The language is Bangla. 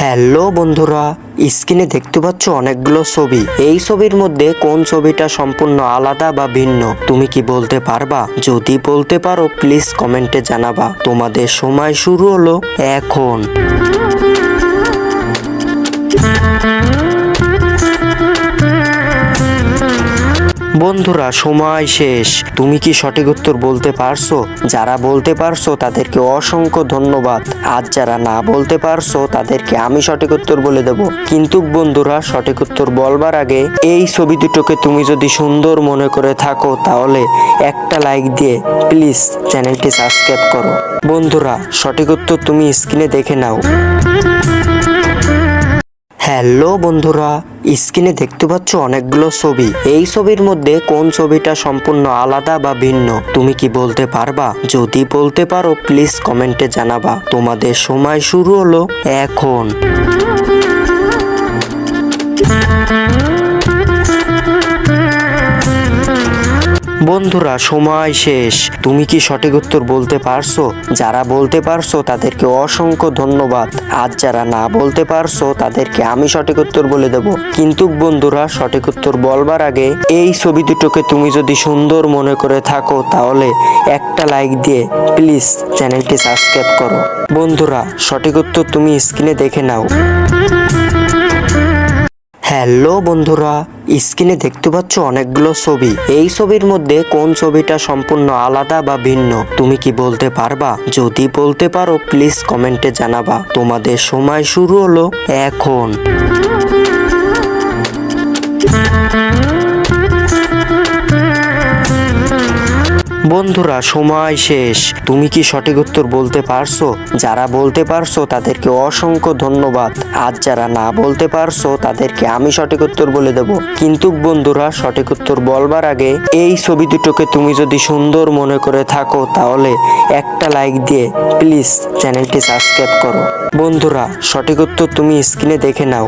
হ্যালো বন্ধুরা, স্ক্রিনে দেখতে পাচ্ছ অনেকগুলো ছবি। এই ছবির মধ্যে কোন ছবিটা সম্পূর্ণ আলাদা বা ভিন্ন তুমি কি বলতে পারবা? যদি বলতে পারো প্লিজ কমেন্টে জানাবা। তোমাদের সময় শুরু হলো এখন। বন্ধুরা সময় শেষ। তুমি কি সঠিক উত্তর বলতে পারছো? যারা বলতে পারছো তাদেরকে অসংখ্য ধন্যবাদ। আর যারা না বলতে পারছো তাদেরকে আমি সঠিক উত্তর বলে দেব। কিন্তু বন্ধুরা সঠিক উত্তর বলবার আগে এই ছবি দুটোকে তুমি যদি সুন্দর মনে করে থাকো তাহলে একটা লাইক দিয়ে প্লিজ চ্যানেলটি সাবস্ক্রাইব করো। বন্ধুরা সঠিক উত্তর তুমি স্ক্রিনে দেখে নাও। হ্যালো বন্ধুরা, স্ক্রিনে দেখতে পাচ্ছ অনেকগুলো ছবি। এই ছবির মধ্যে কোন ছবিটা সম্পূর্ণ আলাদা বা ভিন্ন তুমি কি বলতে পারবা? যদি বলতে পারো প্লিজ কমেন্টে জানাবা। তোমাদের সময় শুরু হলো এখন। বন্ধুরা সময় শেষ। তুমি কি সঠিক উত্তর বলতে পারছো? যারা বলতে পারছো তাদেরকে অসংখ্য ধন্যবাদ। আর যারা না বলতে পারছো তাদেরকে আমি সঠিক উত্তর বলে দেব। কিন্তু বন্ধুরা সঠিক উত্তর বলবার আগে এই ছবি দুটোকে তুমি যদি সুন্দর মনে করে থাকো তাহলে একটা লাইক দিয়ে প্লিজ চ্যানেলটি সাবস্ক্রাইব করো। বন্ধুরা সঠিক উত্তর তুমি স্ক্রিনে দেখে নাও। হ্যালো বন্ধুরা, স্ক্রিনে দেখতে পাচ্ছ অনেকগুলো ছবি। এই ছবির মধ্যে কোন ছবিটা সম্পূর্ণ আলাদা বা ভিন্ন তুমি কি বলতে পারবা? যদি বলতে পারো প্লিজ কমেন্টে জানাবা। তোমাদের সময় শুরু হলো এখন। বন্ধুরা সময় শেষ। তুমি কি সঠিক উত্তর বলতে পারছো? যারা বলতে পারছো তাদেরকে অসংখ্য ধন্যবাদ। আর যারা না বলতে পারছো তাদেরকে আমি সঠিক উত্তর বলে দেব। কিন্তু বন্ধুরা সঠিক উত্তর বলবার আগে এই ছবি দুটোকে তুমি যদি সুন্দর মনে করে থাকো তাহলে একটা লাইক দিয়ে প্লিজ চ্যানেলটি সাবস্ক্রাইব করো। বন্ধুরা সঠিক উত্তর তুমি স্ক্রিনে দেখে নাও।